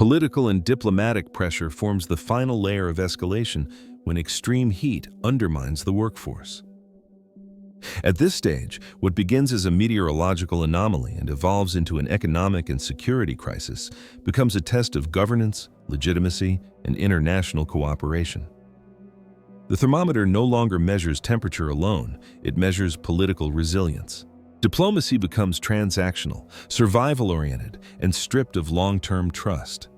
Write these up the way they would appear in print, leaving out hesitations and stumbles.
Political and diplomatic pressure forms the final layer of escalation when extreme heat undermines the workforce. At this stage, what begins as a meteorological anomaly and evolves into an economic and security crisis becomes a test of governance, legitimacy, and international cooperation. The thermometer no longer measures temperature alone, it measures political resilience. Diplomacy becomes transactional, survival-oriented, and stripped of long-term trust.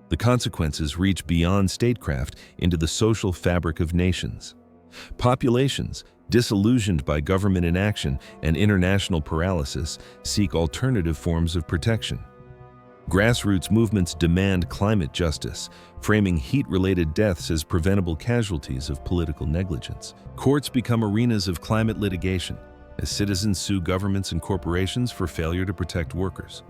The consequences reach beyond statecraft into the social fabric of nations. Populations, disillusioned by government inaction and international paralysis, seek alternative forms of protection. Grassroots movements demand climate justice, framing heat-related deaths as preventable casualties of political negligence. Courts become arenas of climate litigation, as citizens sue governments and corporations for failure to protect workers.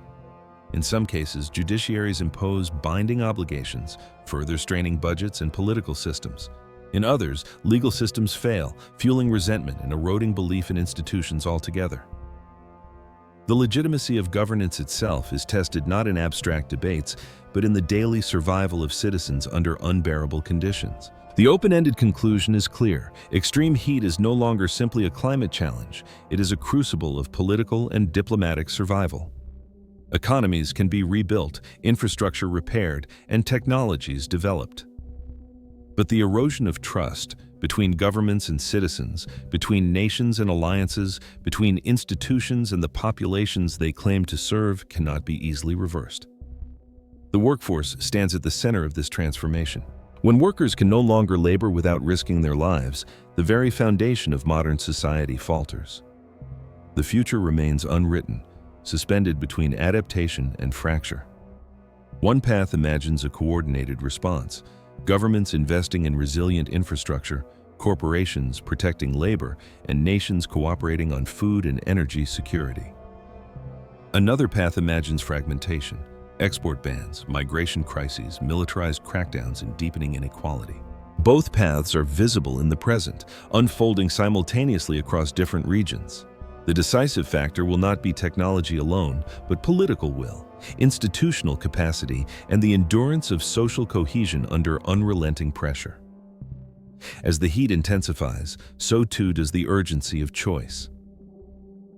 In some cases, judiciaries impose binding obligations, further straining budgets and political systems. In others, legal systems fail, fueling resentment and eroding belief in institutions altogether. The legitimacy of governance itself is tested not in abstract debates, but in the daily survival of citizens under unbearable conditions. The open-ended conclusion is clear. Extreme heat is no longer simply a climate challenge. It is a crucible of political and diplomatic survival. Economies can be rebuilt, infrastructure repaired, and technologies developed. But the erosion of trust between governments and citizens, between nations and alliances, between institutions and the populations they claim to serve cannot be easily reversed. The workforce stands at the center of this transformation. When workers can no longer labor without risking their lives, the very foundation of modern society falters. The future remains unwritten, suspended between adaptation and fracture. One path imagines a coordinated response: governments investing in resilient infrastructure, corporations protecting labor, and nations cooperating on food and energy security. Another path imagines fragmentation: export bans, migration crises, militarized crackdowns, and deepening inequality. Both paths are visible in the present, unfolding simultaneously across different regions. The decisive factor will not be technology alone, but political will, institutional capacity, and the endurance of social cohesion under unrelenting pressure. As the heat intensifies, so too does the urgency of choice.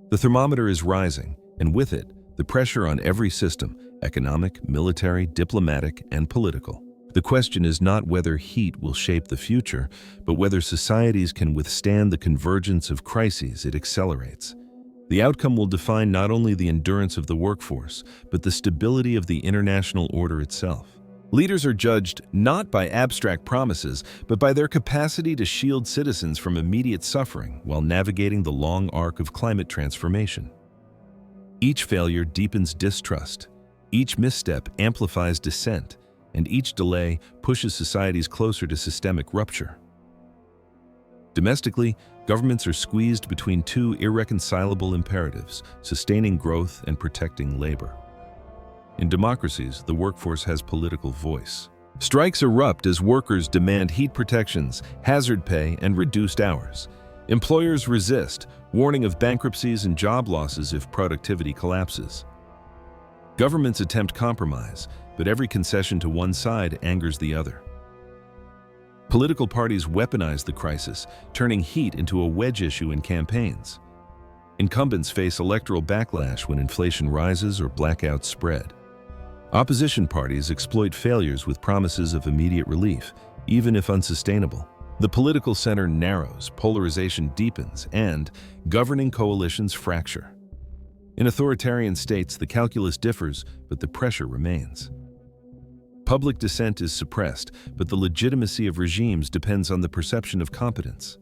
The thermometer is rising, and with it, the pressure on every system: economic, military, diplomatic, and political. The question is not whether heat will shape the future, but whether societies can withstand the convergence of crises it accelerates. The outcome will define not only the endurance of the workforce, but the stability of the international order itself. Leaders are judged not by abstract promises, but by their capacity to shield citizens from immediate suffering while navigating the long arc of climate transformation. Each failure deepens distrust, each misstep amplifies dissent, and each delay pushes societies closer to systemic rupture. Domestically, governments are squeezed between two irreconcilable imperatives: sustaining growth and protecting labor. In democracies, the workforce has political voice. Strikes erupt as workers demand heat protections, hazard pay, and reduced hours. Employers resist, warning of bankruptcies and job losses if productivity collapses. Governments attempt compromise, but every concession to one side angers the other. Political parties weaponize the crisis, turning heat into a wedge issue in campaigns. Incumbents face electoral backlash when inflation rises or blackouts spread. Opposition parties exploit failures with promises of immediate relief, even if unsustainable. The political center narrows, polarization deepens, and governing coalitions fracture. In authoritarian states, the calculus differs, but the pressure remains. Public dissent is suppressed, but the legitimacy of regimes depends on the perception of competence.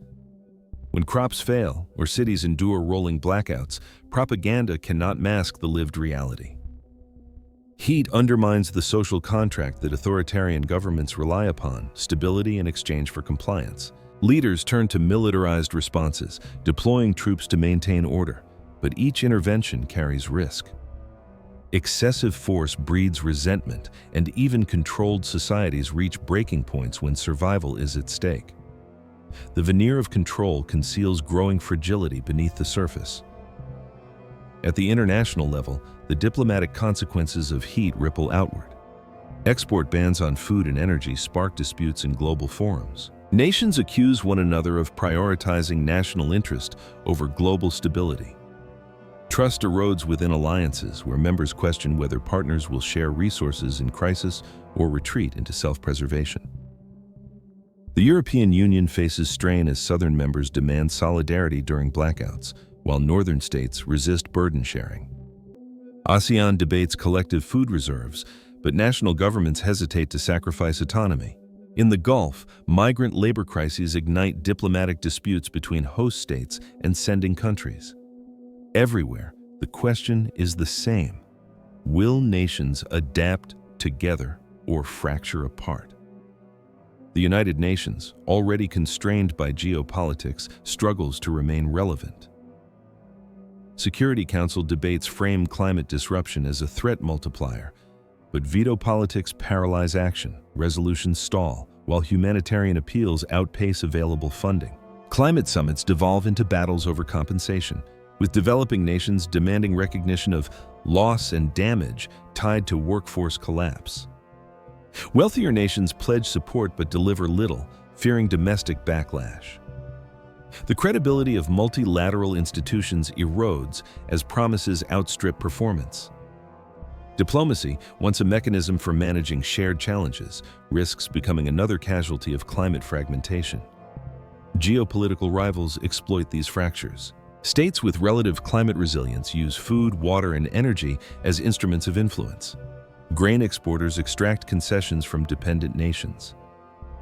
When crops fail or cities endure rolling blackouts, propaganda cannot mask the lived reality. Heat undermines the social contract that authoritarian governments rely upon: stability in exchange for compliance. Leaders turn to militarized responses, deploying troops to maintain order, but each intervention carries risk. Excessive force breeds resentment, and even controlled societies reach breaking points when survival is at stake. The veneer of control conceals growing fragility beneath the surface. At the international level, the diplomatic consequences of heat ripple outward. Export bans on food and energy spark disputes in global forums. Nations accuse one another of prioritizing national interest over global stability. Trust erodes within alliances where members question whether partners will share resources in crisis or retreat into self-preservation. The European Union faces strain as southern members demand solidarity during blackouts, while northern states resist burden sharing. ASEAN debates collective food reserves, but national governments hesitate to sacrifice autonomy. In the Gulf, migrant labor crises ignite diplomatic disputes between host states and sending countries. Everywhere, the question is the same. Will nations adapt together or fracture apart? The United Nations, already constrained by geopolitics, struggles to remain relevant. Security Council debates frame climate disruption as a threat multiplier, but veto politics paralyze action, resolutions stall, while humanitarian appeals outpace available funding. Climate summits devolve into battles over compensation, with developing nations demanding recognition of loss and damage tied to workforce collapse. Wealthier nations pledge support but deliver little, fearing domestic backlash. The credibility of multilateral institutions erodes as promises outstrip performance. Diplomacy, once a mechanism for managing shared challenges, risks becoming another casualty of climate fragmentation. Geopolitical rivals exploit these fractures. States with relative climate resilience use food, water, and energy as instruments of influence. Grain exporters extract concessions from dependent nations.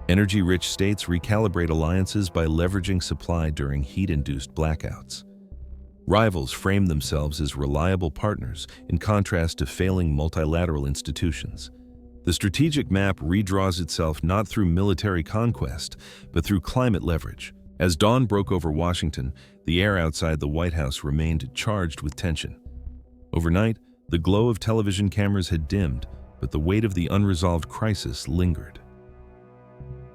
Energy-rich states recalibrate alliances by leveraging supply during heat-induced blackouts. Rivals frame themselves as reliable partners, in contrast to failing multilateral institutions. The strategic map redraws itself not through military conquest, but through climate leverage. As dawn broke over Washington, the air outside the White House remained charged with tension. Overnight, the glow of television cameras had dimmed, but the weight of the unresolved crisis lingered.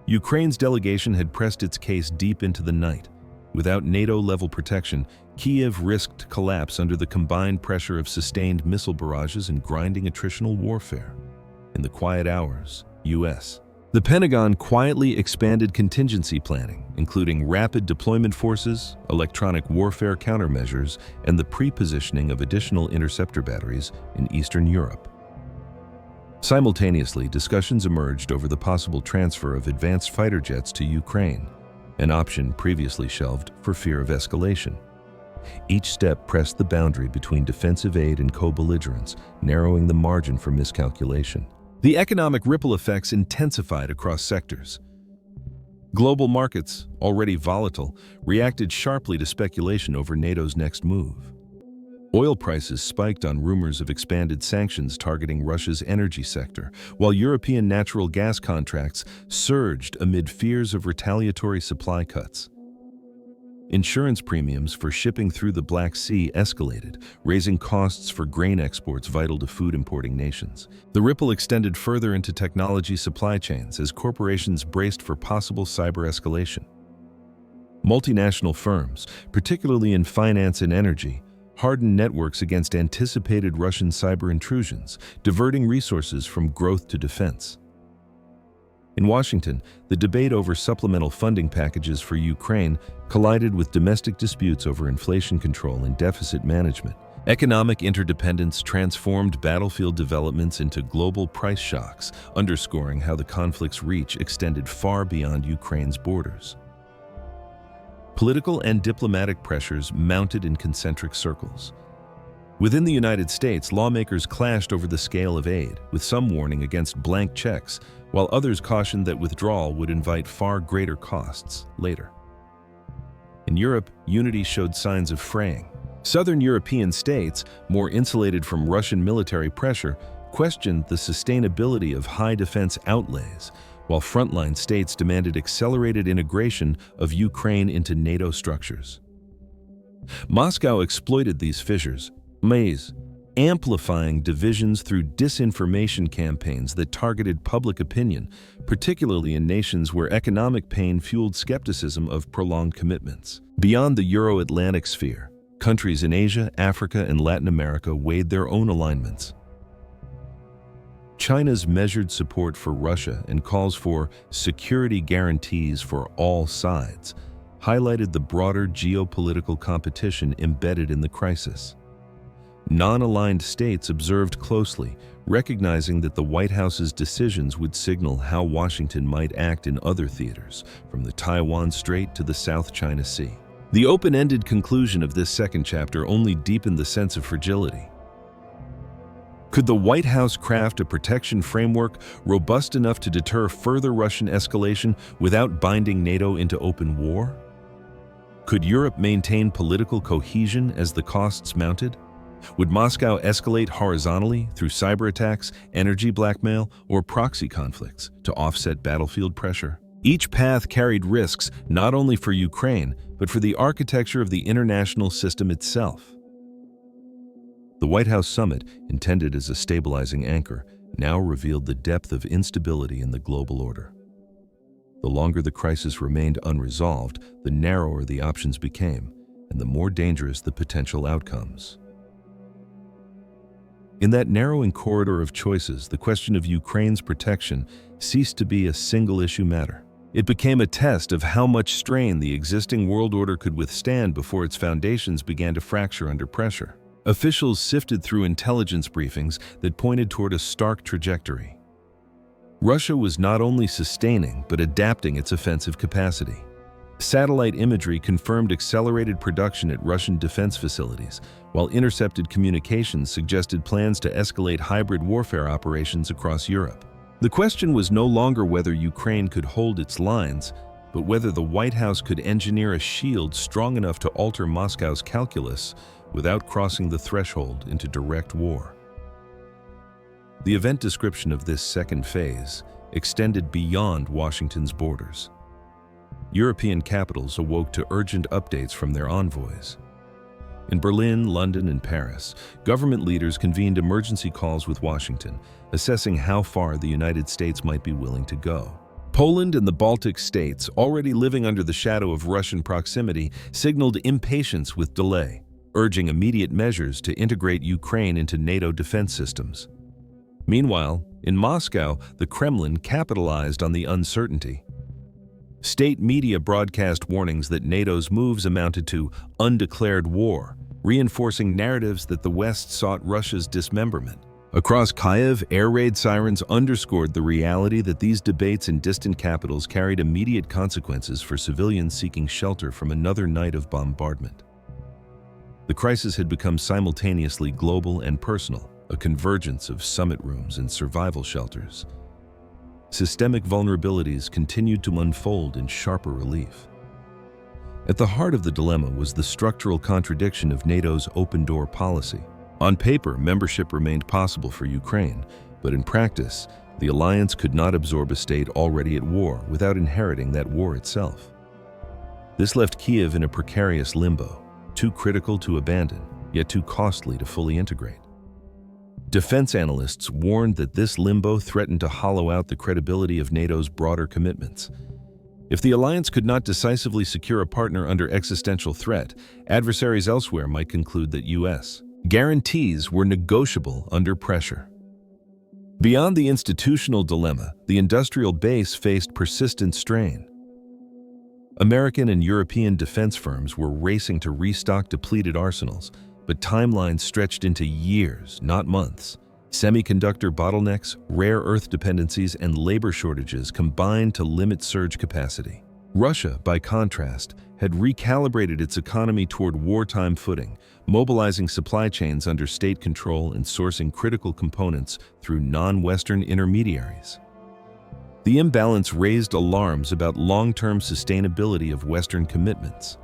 Ukraine's delegation had pressed its case deep into the night. Without NATO-level protection, Kyiv risked collapse under the combined pressure of sustained missile barrages and grinding attritional warfare. In the quiet hours, U.S. The Pentagon quietly expanded contingency planning, including rapid deployment forces, electronic warfare countermeasures, and the pre-positioning of additional interceptor batteries in Eastern Europe. Simultaneously, discussions emerged over the possible transfer of advanced fighter jets to Ukraine, an option previously shelved for fear of escalation. Each step pressed the boundary between defensive aid and co-belligerence, narrowing the margin for miscalculation. The economic ripple effects intensified across sectors. Global markets, already volatile, reacted sharply to speculation over NATO's next move. Oil prices spiked on rumors of expanded sanctions targeting Russia's energy sector, while European natural gas contracts surged amid fears of retaliatory supply cuts. Insurance premiums for shipping through the Black Sea escalated, raising costs for grain exports vital to food-importing nations. The ripple extended further into technology supply chains as corporations braced for possible cyber escalation. Multinational firms, particularly in finance and energy, hardened networks against anticipated Russian cyber intrusions, diverting resources from growth to defense. In Washington, the debate over supplemental funding packages for Ukraine collided with domestic disputes over inflation control and deficit management. Economic interdependence transformed battlefield developments into global price shocks, underscoring how the conflict's reach extended far beyond Ukraine's borders. Political and diplomatic pressures mounted in concentric circles. Within the United States, lawmakers clashed over the scale of aid, with some warning against blank checks, while others cautioned that withdrawal would invite far greater costs later. In Europe, unity showed signs of fraying. Southern European states, more insulated from Russian military pressure, questioned the sustainability of high defense outlays, while frontline states demanded accelerated integration of Ukraine into NATO structures. Moscow exploited these fissures, amplifying divisions through disinformation campaigns that targeted public opinion, particularly in nations where economic pain fueled skepticism of prolonged commitments. Beyond the Euro-Atlantic sphere, countries in Asia, Africa, and Latin America weighed their own alignments. China's measured support for Russia and calls for security guarantees for all sides highlighted the broader geopolitical competition embedded in the crisis. Non-aligned states observed closely, recognizing that the White House's decisions would signal how Washington might act in other theaters, from the Taiwan Strait to the South China Sea. The open-ended conclusion of this second chapter only deepened the sense of fragility. Could the White House craft a protection framework robust enough to deter further Russian escalation without binding NATO into open war? Could Europe maintain political cohesion as the costs mounted? Would Moscow escalate horizontally through cyber attacks, energy blackmail, or proxy conflicts to offset battlefield pressure? Each path carried risks not only for Ukraine, but for the architecture of the international system itself. The White House summit, intended as a stabilizing anchor, now revealed the depth of instability in the global order. The longer the crisis remained unresolved, the narrower the options became, and the more dangerous the potential outcomes. In that narrowing corridor of choices, the question of Ukraine's protection ceased to be a single-issue matter. It became a test of how much strain the existing world order could withstand before its foundations began to fracture under pressure. Officials sifted through intelligence briefings that pointed toward a stark trajectory. Russia was not only sustaining but adapting its offensive capacity. Satellite imagery confirmed accelerated production at Russian defense facilities, while intercepted communications suggested plans to escalate hybrid warfare operations across Europe. The question was no longer whether Ukraine could hold its lines, but whether the White House could engineer a shield strong enough to alter Moscow's calculus without crossing the threshold into direct war. The event description of this second phase extended beyond Washington's borders. European capitals awoke to urgent updates from their envoys. In Berlin, London, and Paris, government leaders convened emergency calls with Washington, assessing how far the United States might be willing to go. Poland and the Baltic states, already living under the shadow of Russian proximity, signaled impatience with delay, urging immediate measures to integrate Ukraine into NATO defense systems. Meanwhile, in Moscow, the Kremlin capitalized on the uncertainty. State media broadcast warnings that NATO's moves amounted to undeclared war, reinforcing narratives that the West sought Russia's dismemberment. Across Kyiv, air raid sirens underscored the reality that these debates in distant capitals carried immediate consequences for civilians seeking shelter from another night of bombardment. The crisis had become simultaneously global and personal, a convergence of summit rooms and survival shelters. Systemic vulnerabilities continued to unfold in sharper relief. At the heart of the dilemma was the structural contradiction of NATO's open-door policy. On paper, membership remained possible for Ukraine, but in practice, the alliance could not absorb a state already at war without inheriting that war itself. This left Kyiv in a precarious limbo, too critical to abandon, yet too costly to fully integrate. Defense analysts warned that this limbo threatened to hollow out the credibility of NATO's broader commitments. If the alliance could not decisively secure a partner under existential threat, adversaries elsewhere might conclude that U.S. guarantees were negotiable under pressure. Beyond the institutional dilemma, the industrial base faced persistent strain. American and European defense firms were racing to restock depleted arsenals, but timelines stretched into years, not months. Semiconductor bottlenecks, rare earth dependencies, and labor shortages combined to limit surge capacity. Russia, by contrast, had recalibrated its economy toward wartime footing, mobilizing supply chains under state control and sourcing critical components through non-Western intermediaries. The imbalance raised alarms about long-term sustainability of Western commitments.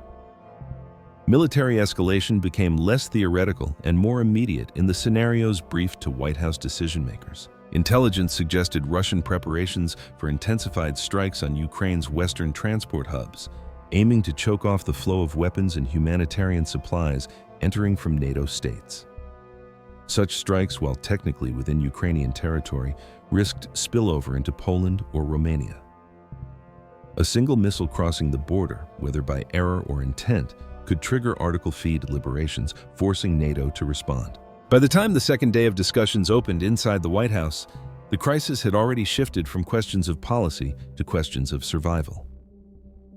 Military escalation became less theoretical and more immediate in the scenarios briefed to White House decision-makers. Intelligence suggested Russian preparations for intensified strikes on Ukraine's western transport hubs, aiming to choke off the flow of weapons and humanitarian supplies entering from NATO states. Such strikes, while technically within Ukrainian territory, risked spillover into Poland or Romania. A single missile crossing the border, whether by error or intent, could trigger Article V deliberations, forcing NATO to respond. By the time the second day of discussions opened inside the White House, The crisis had already shifted from questions of policy to questions of survival.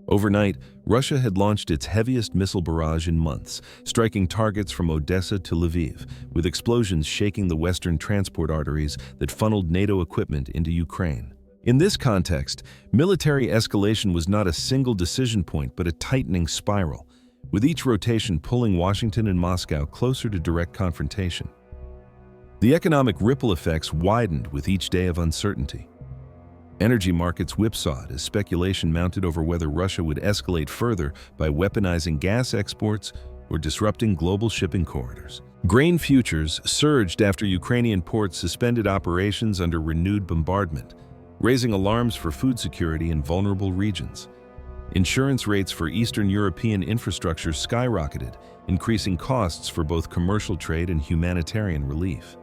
Overnight, Russia had launched its heaviest missile barrage in months, striking targets from Odessa to Lviv, with explosions shaking the western transport arteries that funneled NATO equipment into Ukraine. In this context, military escalation was not a single decision point but a tightening spiral, with each rotation pulling Washington and Moscow closer to direct confrontation. The economic ripple effects widened with each day of uncertainty. Energy markets whipsawed as speculation mounted over whether Russia would escalate further by weaponizing gas exports or disrupting global shipping corridors. Grain futures surged after Ukrainian ports suspended operations under renewed bombardment, raising alarms for food security in vulnerable regions. Insurance rates for Eastern European infrastructure skyrocketed, increasing costs for both commercial trade and humanitarian relief.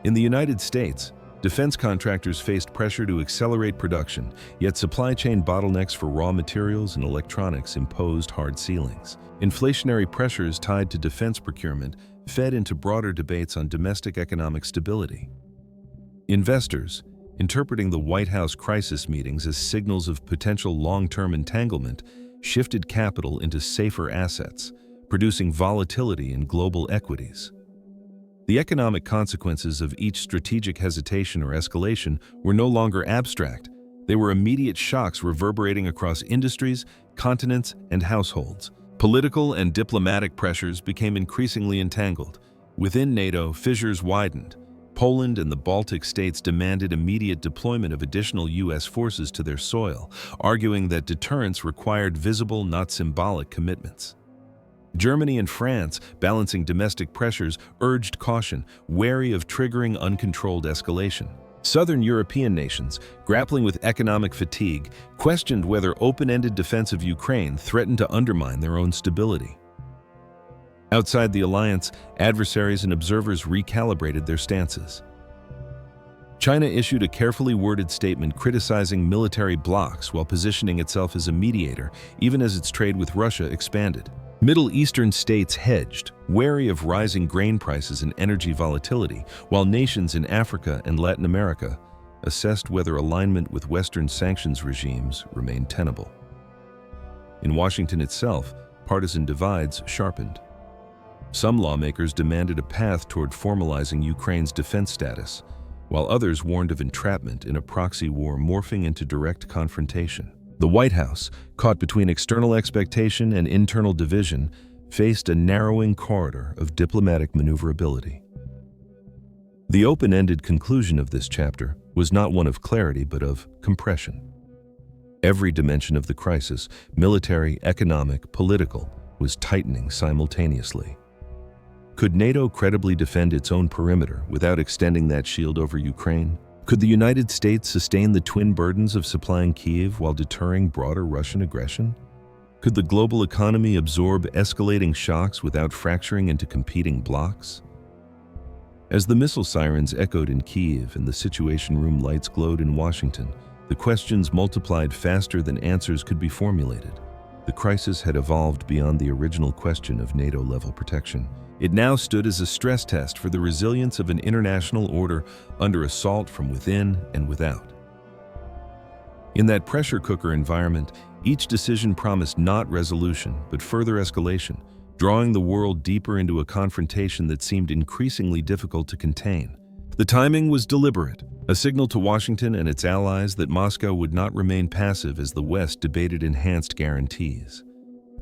In the United States, defense contractors faced pressure to accelerate production, yet supply chain bottlenecks for raw materials and electronics imposed hard ceilings. Inflationary pressures tied to defense procurement fed into broader debates on domestic economic stability. Investors, interpreting the White House crisis meetings as signals of potential long-term entanglement, shifted capital into safer assets, producing volatility in global equities. The economic consequences of each strategic hesitation or escalation were no longer abstract. They were immediate shocks reverberating across industries, continents, and households. Political and diplomatic pressures became increasingly entangled. Within NATO, fissures widened. Poland and the Baltic states demanded immediate deployment of additional U.S. forces to their soil, arguing that deterrence required visible, not symbolic commitments. Germany and France, balancing domestic pressures, urged caution, wary of triggering uncontrolled escalation. Southern European nations, grappling with economic fatigue, questioned whether open-ended defense of Ukraine threatened to undermine their own stability. Outside the alliance, adversaries and observers recalibrated their stances. China issued a carefully worded statement criticizing military blocs while positioning itself as a mediator, even as its trade with Russia expanded. Middle Eastern states hedged, wary of rising grain prices and energy volatility, while nations in Africa and Latin America assessed whether alignment with Western sanctions regimes remained tenable. In Washington itself, partisan divides sharpened. Some lawmakers demanded a path toward formalizing Ukraine's defense status, while others warned of entrapment in a proxy war morphing into direct confrontation. The White House, caught between external expectation and internal division, faced a narrowing corridor of diplomatic maneuverability. The open-ended conclusion of this chapter was not one of clarity but of compression. Every dimension of the crisis, military, economic, political, was tightening simultaneously. Could NATO credibly defend its own perimeter without extending that shield over Ukraine? Could the United States sustain the twin burdens of supplying Kyiv while deterring broader Russian aggression? Could the global economy absorb escalating shocks without fracturing into competing blocs? As the missile sirens echoed in Kyiv and the Situation Room lights glowed in Washington, the questions multiplied faster than answers could be formulated. The crisis had evolved beyond the original question of NATO-level protection. It now stood as a stress test for the resilience of an international order under assault from within and without. In that pressure cooker environment, each decision promised not resolution, but further escalation, drawing the world deeper into a confrontation that seemed increasingly difficult to contain. The timing was deliberate, a signal to Washington and its allies that Moscow would not remain passive as the West debated enhanced guarantees.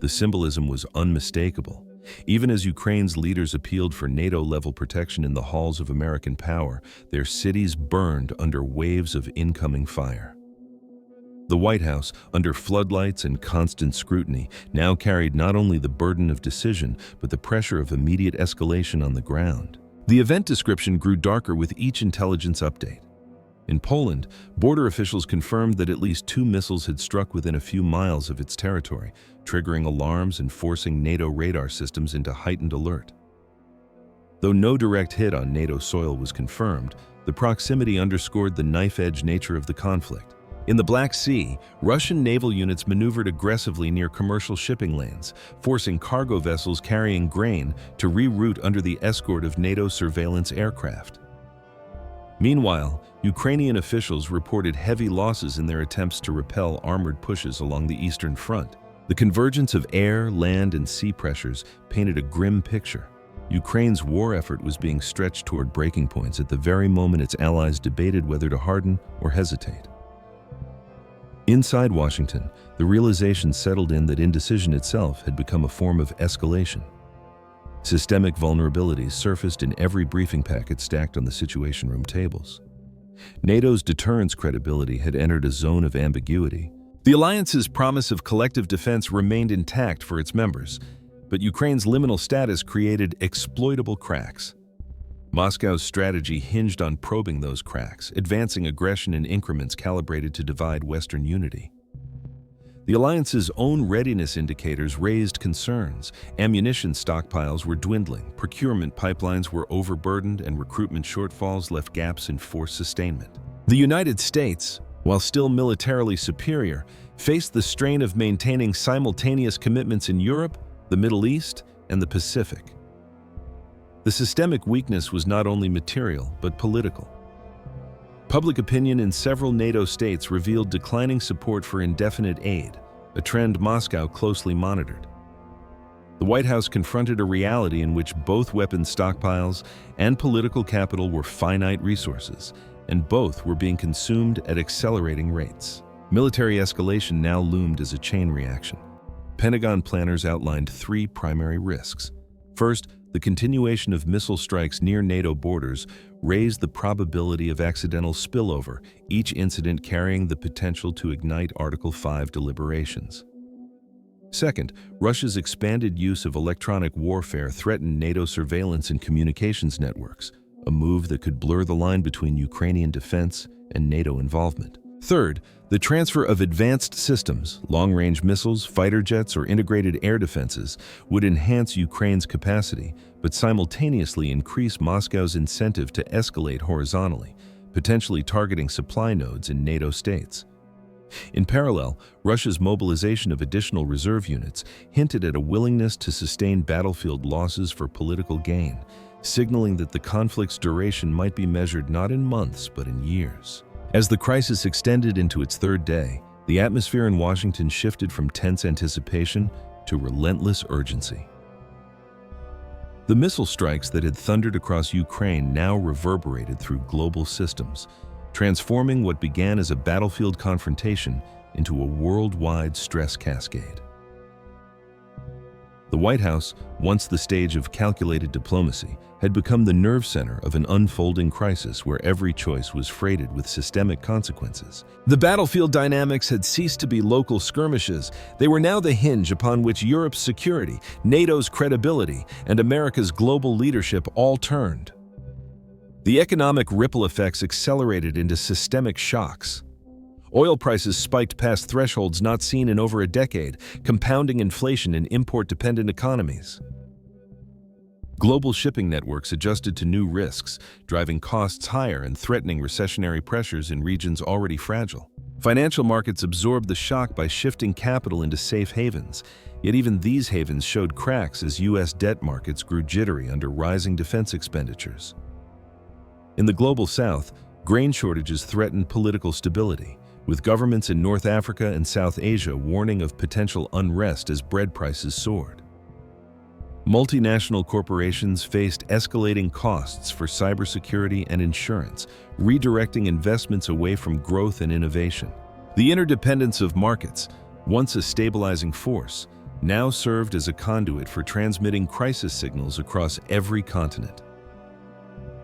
The symbolism was unmistakable. Even as Ukraine's leaders appealed for NATO-level protection in the halls of American power, their cities burned under waves of incoming fire. The White House, under floodlights and constant scrutiny, now carried not only the burden of decision, but the pressure of immediate escalation on the ground. The event description grew darker with each intelligence update. In Poland, border officials confirmed that at least 2 missiles had struck within a few miles of its territory, triggering alarms and forcing NATO radar systems into heightened alert. Though no direct hit on NATO soil was confirmed, the proximity underscored the knife-edge nature of the conflict. In the Black Sea, Russian naval units maneuvered aggressively near commercial shipping lanes, forcing cargo vessels carrying grain to reroute under the escort of NATO surveillance aircraft. Meanwhile, Ukrainian officials reported heavy losses in their attempts to repel armored pushes along the Eastern Front. The convergence of air, land, and sea pressures painted a grim picture. Ukraine's war effort was being stretched toward breaking points at the very moment its allies debated whether to harden or hesitate. Inside Washington, the realization settled in that indecision itself had become a form of escalation. Systemic vulnerabilities surfaced in every briefing packet stacked on the Situation Room tables. NATO's deterrence credibility had entered a zone of ambiguity. The alliance's promise of collective defense remained intact for its members, but Ukraine's liminal status created exploitable cracks. Moscow's strategy hinged on probing those cracks, advancing aggression in increments calibrated to divide Western unity. The alliance's own readiness indicators raised concerns. Ammunition stockpiles were dwindling, procurement pipelines were overburdened, and recruitment shortfalls left gaps in force sustainment. The United States, while still militarily superior, faced the strain of maintaining simultaneous commitments in Europe, the Middle East, and the Pacific. The systemic weakness was not only material, but political. Public opinion in several NATO states revealed declining support for indefinite aid, a trend Moscow closely monitored. The White House confronted a reality in which both weapons stockpiles and political capital were finite resources, and both were being consumed at accelerating rates. Military escalation now loomed as a chain reaction. Pentagon planners outlined three primary risks. First, the continuation of missile strikes near NATO borders raised the probability of accidental spillover, each incident carrying the potential to ignite Article 5 deliberations. Second, Russia's expanded use of electronic warfare threatened NATO surveillance and communications networks, a move that could blur the line between Ukrainian defense and NATO involvement. Third, the transfer of advanced systems, long-range missiles, fighter jets, or integrated air defenses, would enhance Ukraine's capacity, but simultaneously increase Moscow's incentive to escalate horizontally, potentially targeting supply nodes in NATO states. In parallel, Russia's mobilization of additional reserve units hinted at a willingness to sustain battlefield losses for political gain, signaling that the conflict's duration might be measured not in months but in years. As the crisis extended into its third day, the atmosphere in Washington shifted from tense anticipation to relentless urgency. The missile strikes that had thundered across Ukraine now reverberated through global systems, transforming what began as a battlefield confrontation into a worldwide stress cascade. The White House, once the stage of calculated diplomacy, had become the nerve center of an unfolding crisis where every choice was freighted with systemic consequences. The battlefield dynamics had ceased to be local skirmishes. They were now the hinge upon which Europe's security, NATO's credibility, and America's global leadership all turned. The economic ripple effects accelerated into systemic shocks. Oil prices spiked past thresholds not seen in over a decade, compounding inflation in import-dependent economies. Global shipping networks adjusted to new risks, driving costs higher and threatening recessionary pressures in regions already fragile. Financial markets absorbed the shock by shifting capital into safe havens, yet even these havens showed cracks as U.S. debt markets grew jittery under rising defense expenditures. In the global south, grain shortages threatened political stability, with governments in North Africa and South Asia warning of potential unrest as bread prices soared. Multinational corporations faced escalating costs for cybersecurity and insurance, redirecting investments away from growth and innovation. The interdependence of markets, once a stabilizing force, now served as a conduit for transmitting crisis signals across every continent.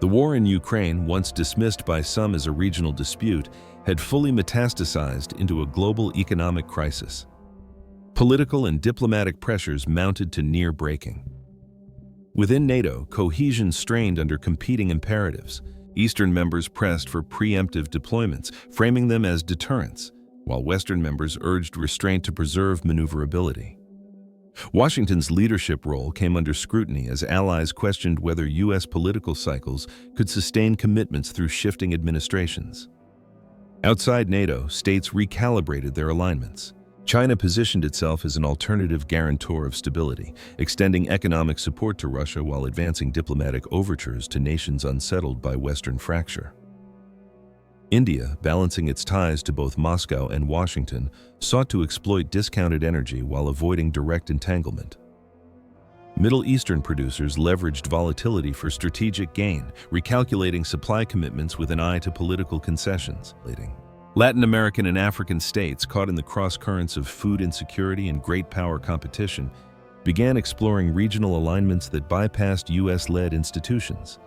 The war in Ukraine, once dismissed by some as a regional dispute, had fully metastasized into a global economic crisis. Political and diplomatic pressures mounted to near breaking. Within NATO, cohesion strained under competing imperatives. Eastern members pressed for preemptive deployments, framing them as deterrence, while Western members urged restraint to preserve maneuverability. Washington's leadership role came under scrutiny as allies questioned whether U.S. political cycles could sustain commitments through shifting administrations. Outside NATO, states recalibrated their alignments. China positioned itself as an alternative guarantor of stability, extending economic support to Russia while advancing diplomatic overtures to nations unsettled by Western fracture. India, balancing its ties to both Moscow and Washington, sought to exploit discounted energy while avoiding direct entanglement. Middle Eastern producers leveraged volatility for strategic gain, recalculating supply commitments with an eye to political concessions. Latin American and African states, caught in the cross-currents of food insecurity and great power competition, began exploring regional alignments that bypassed U.S.-led institutions.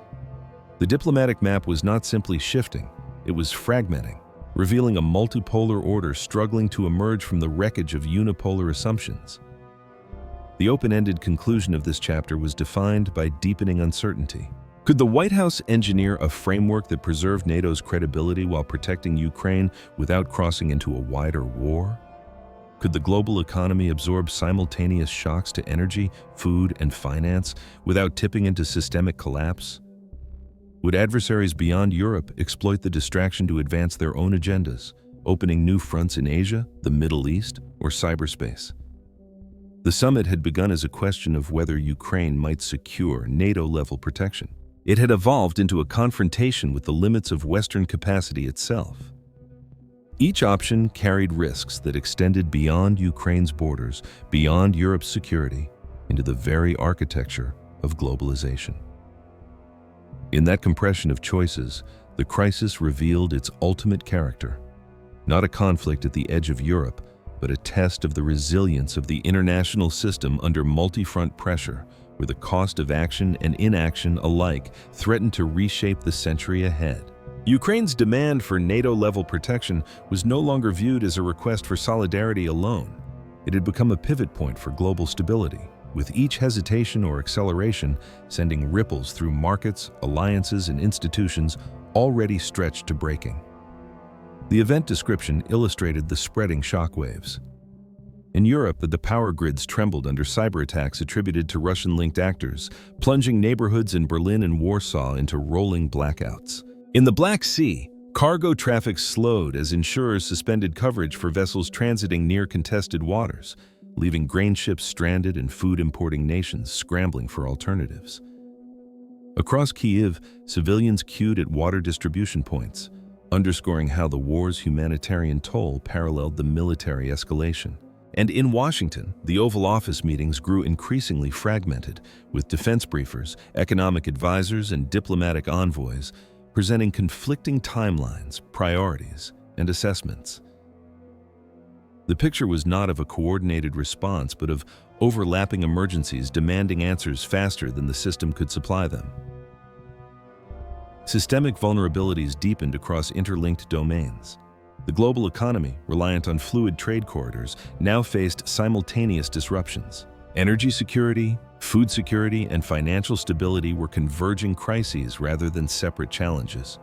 The diplomatic map was not simply shifting, it was fragmenting, revealing a multipolar order struggling to emerge from the wreckage of unipolar assumptions. The open-ended conclusion of this chapter was defined by deepening uncertainty. Could the White House engineer a framework that preserved NATO's credibility while protecting Ukraine without crossing into a wider war? Could the global economy absorb simultaneous shocks to energy, food, and finance without tipping into systemic collapse? Would adversaries beyond Europe exploit the distraction to advance their own agendas, opening new fronts in Asia, the Middle East, or cyberspace? The summit had begun as a question of whether Ukraine might secure NATO-level protection. It had evolved into a confrontation with the limits of Western capacity itself. Each option carried risks that extended beyond Ukraine's borders, beyond Europe's security, into the very architecture of globalization. In that compression of choices, the crisis revealed its ultimate character, not a conflict at the edge of Europe, but a test of the resilience of the international system under multi-front pressure, where the cost of action and inaction alike threatened to reshape the century ahead. Ukraine's demand for NATO-level protection was no longer viewed as a request for solidarity alone. It had become a pivot point for global stability, with each hesitation or acceleration sending ripples through markets, alliances, and institutions already stretched to breaking. The event description illustrated the spreading shockwaves. In Europe, the power grids trembled under cyber attacks attributed to Russian-linked actors, plunging neighborhoods in Berlin and Warsaw into rolling blackouts. In the Black Sea, cargo traffic slowed as insurers suspended coverage for vessels transiting near contested waters, leaving grain ships stranded and food-importing nations scrambling for alternatives. Across Kyiv, civilians queued at water distribution points, underscoring how the war's humanitarian toll paralleled the military escalation. And in Washington, the Oval Office meetings grew increasingly fragmented, with defense briefers, economic advisors, and diplomatic envoys presenting conflicting timelines, priorities, and assessments. The picture was not of a coordinated response, but of overlapping emergencies demanding answers faster than the system could supply them. Systemic vulnerabilities deepened across interlinked domains. The global economy, reliant on fluid trade corridors, now faced simultaneous disruptions. Energy security, food security, and financial stability were converging crises rather than separate challenges.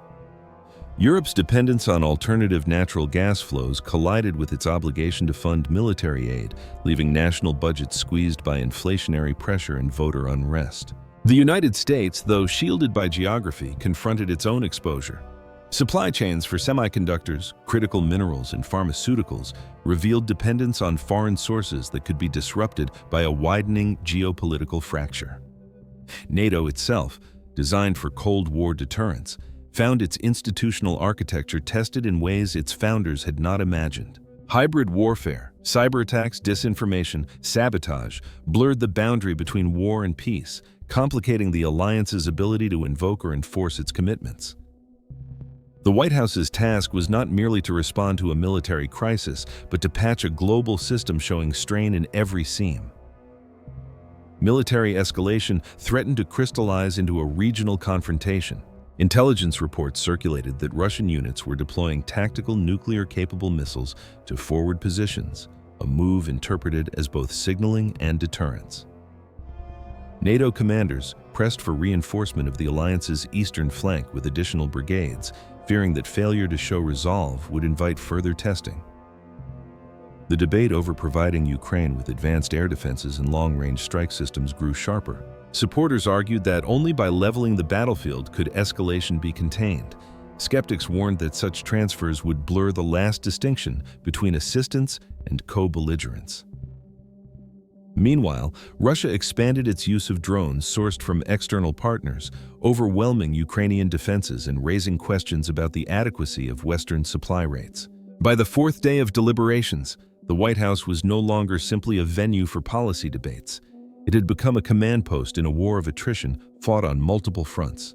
Europe's dependence on alternative natural gas flows collided with its obligation to fund military aid, leaving national budgets squeezed by inflationary pressure and voter unrest. The United States, though shielded by geography, confronted its own exposure. Supply chains for semiconductors, critical minerals, and pharmaceuticals revealed dependence on foreign sources that could be disrupted by a widening geopolitical fracture. NATO itself, designed for Cold War deterrence, found its institutional architecture tested in ways its founders had not imagined. Hybrid warfare, cyber attacks, disinformation, sabotage blurred the boundary between war and peace, complicating the alliance's ability to invoke or enforce its commitments. The White House's task was not merely to respond to a military crisis, but to patch a global system showing strain in every seam. Military escalation threatened to crystallize into a regional confrontation. Intelligence reports circulated that Russian units were deploying tactical nuclear-capable missiles to forward positions, a move interpreted as both signaling and deterrence. NATO commanders pressed for reinforcement of the alliance's eastern flank with additional brigades, fearing that failure to show resolve would invite further testing. The debate over providing Ukraine with advanced air defenses and long-range strike systems grew sharper. Supporters argued that only by leveling the battlefield could escalation be contained. Skeptics warned that such transfers would blur the last distinction between assistance and co-belligerence. Meanwhile, Russia expanded its use of drones sourced from external partners, overwhelming Ukrainian defenses and raising questions about the adequacy of Western supply rates. By the fourth day of deliberations, the White House was no longer simply a venue for policy debates. It had become a command post in a war of attrition fought on multiple fronts.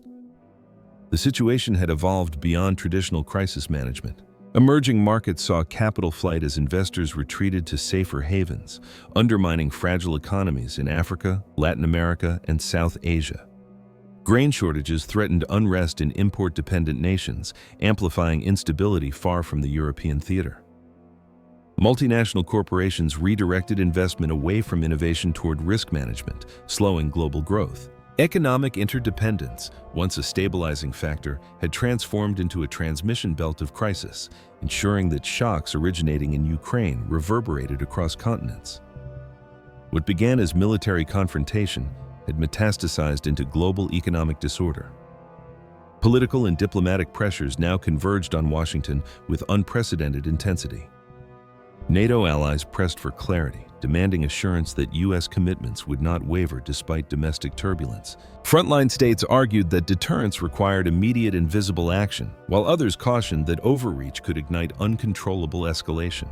The situation had evolved beyond traditional crisis management. Emerging markets saw capital flight as investors retreated to safer havens, undermining fragile economies in Africa, Latin America, and South Asia. Grain shortages threatened unrest in import-dependent nations, amplifying instability far from the European theater. Multinational corporations redirected investment away from innovation toward risk management, slowing global growth. Economic interdependence, once a stabilizing factor, had transformed into a transmission belt of crisis, ensuring that shocks originating in Ukraine reverberated across continents. What began as military confrontation had metastasized into global economic disorder. Political and diplomatic pressures now converged on Washington with unprecedented intensity. NATO allies pressed for clarity, demanding assurance that U.S. commitments would not waver despite domestic turbulence. Frontline states argued that deterrence required immediate and visible action, while others cautioned that overreach could ignite uncontrollable escalation.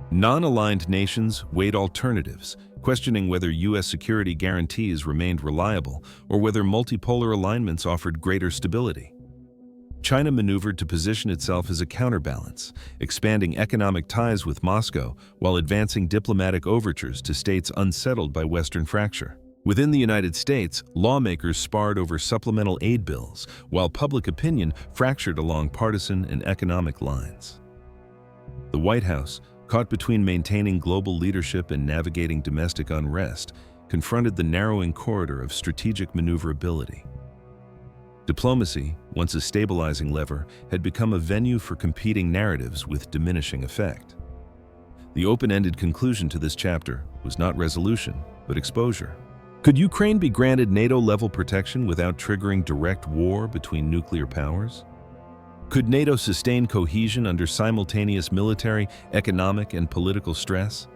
Non-aligned nations weighed alternatives, questioning whether U.S. security guarantees remained reliable or whether multipolar alignments offered greater stability. China maneuvered to position itself as a counterbalance, expanding economic ties with Moscow while advancing diplomatic overtures to states unsettled by Western fracture. Within the United States, lawmakers sparred over supplemental aid bills, while public opinion fractured along partisan and economic lines. The White House, caught between maintaining global leadership and navigating domestic unrest, confronted the narrowing corridor of strategic maneuverability. Diplomacy, once a stabilizing lever, had become a venue for competing narratives with diminishing effect. The open-ended conclusion to this chapter was not resolution, but exposure. Could Ukraine be granted NATO-level protection without triggering direct war between nuclear powers? Could NATO sustain cohesion under simultaneous military, economic, and political stress?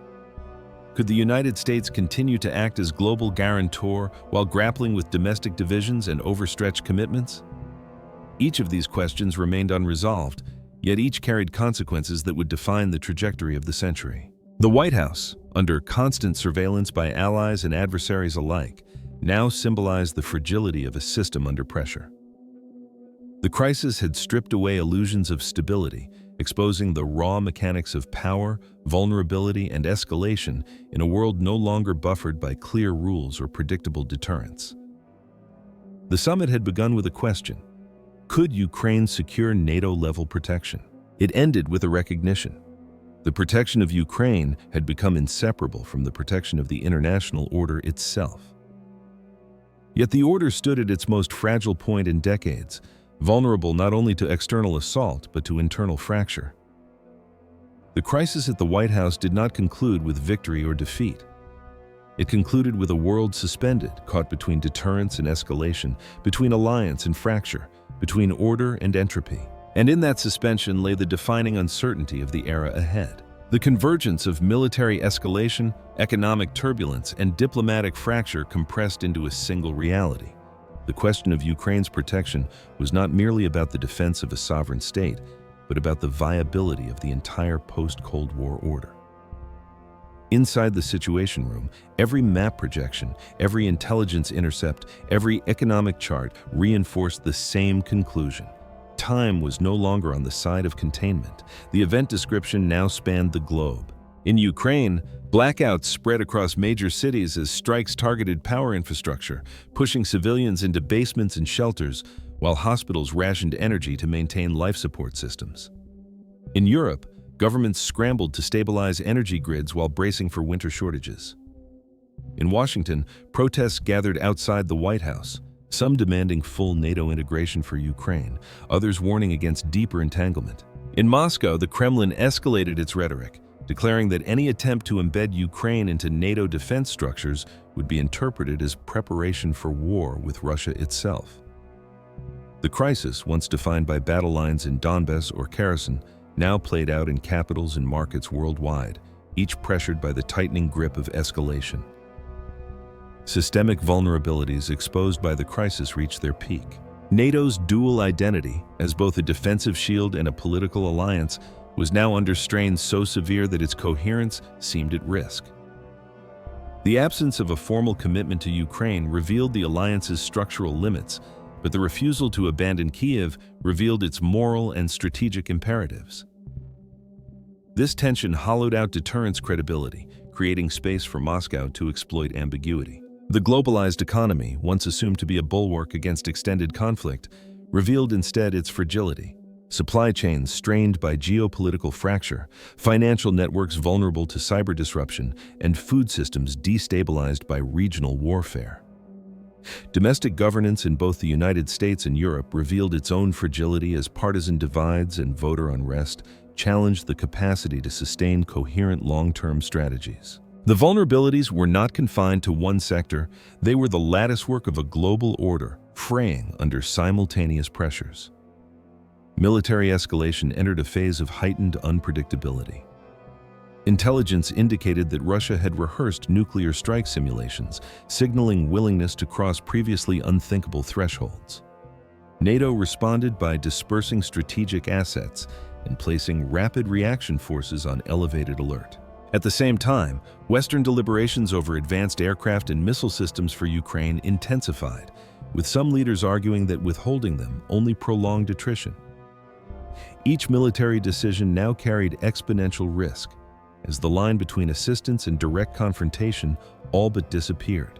Could the United States continue to act as global guarantor while grappling with domestic divisions and overstretched commitments? Each of these questions remained unresolved, yet each carried consequences that would define the trajectory of the century. The White House, under constant surveillance by allies and adversaries alike, now symbolized the fragility of a system under pressure. The crisis had stripped away illusions of stability, exposing the raw mechanics of power, vulnerability, and escalation in a world no longer buffered by clear rules or predictable deterrence. The summit had begun with a question: could Ukraine secure NATO-level protection? It ended with a recognition. The protection of Ukraine had become inseparable from the protection of the international order itself. Yet the order stood at its most fragile point in decades, vulnerable not only to external assault but to internal fracture. The crisis at the White House did not conclude with victory or defeat. It concluded with a world suspended, caught between deterrence and escalation, between alliance and fracture, between order and entropy. And in that suspension lay the defining uncertainty of the era ahead. The convergence of military escalation, economic turbulence, and diplomatic fracture compressed into a single reality. The question of Ukraine's protection was not merely about the defense of a sovereign state, but about the viability of the entire post-Cold War order. Inside the Situation Room, every map projection, every intelligence intercept, every economic chart reinforced the same conclusion. Time was no longer on the side of containment. The event description now spanned the globe. In Ukraine, blackouts spread across major cities as strikes targeted power infrastructure, pushing civilians into basements and shelters, while hospitals rationed energy to maintain life support systems. In Europe, governments scrambled to stabilize energy grids while bracing for winter shortages. In Washington, protests gathered outside the White House, some demanding full NATO integration for Ukraine, others warning against deeper entanglement. In Moscow, the Kremlin escalated its rhetoric, declaring that any attempt to embed Ukraine into NATO defense structures would be interpreted as preparation for war with Russia itself. The crisis, once defined by battle lines in Donbass or Kherson, now played out in capitals and markets worldwide, each pressured by the tightening grip of escalation. Systemic vulnerabilities exposed by the crisis reached their peak. NATO's dual identity, as both a defensive shield and a political alliance, was now under strain so severe that its coherence seemed at risk. The absence of a formal commitment to Ukraine revealed the alliance's structural limits, but the refusal to abandon Kyiv revealed its moral and strategic imperatives. This tension hollowed out deterrence credibility, creating space for Moscow to exploit ambiguity. The globalized economy, once assumed to be a bulwark against extended conflict, revealed instead its fragility. Supply chains strained by geopolitical fracture, financial networks vulnerable to cyber disruption, and food systems destabilized by regional warfare. Domestic governance in both the United States and Europe revealed its own fragility as partisan divides and voter unrest challenged the capacity to sustain coherent long-term strategies. The vulnerabilities were not confined to one sector, they were the latticework of a global order, fraying under simultaneous pressures. Military escalation entered a phase of heightened unpredictability. Intelligence indicated that Russia had rehearsed nuclear strike simulations, signaling willingness to cross previously unthinkable thresholds. NATO responded by dispersing strategic assets and placing rapid reaction forces on elevated alert. At the same time, Western deliberations over advanced aircraft and missile systems for Ukraine intensified, with some leaders arguing that withholding them only prolonged attrition. Each military decision now carried exponential risk, as the line between assistance and direct confrontation all but disappeared.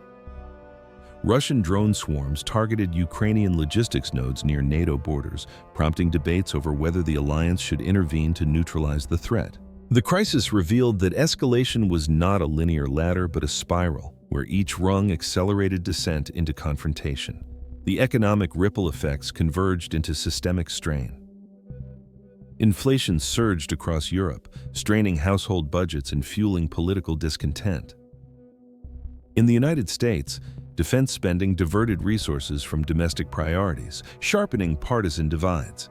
Russian drone swarms targeted Ukrainian logistics nodes near NATO borders, prompting debates over whether the alliance should intervene to neutralize the threat. The crisis revealed that escalation was not a linear ladder but a spiral, where each rung accelerated descent into confrontation. The economic ripple effects converged into systemic strain. Inflation surged across Europe, straining household budgets and fueling political discontent. In the United States, defense spending diverted resources from domestic priorities, sharpening partisan divides.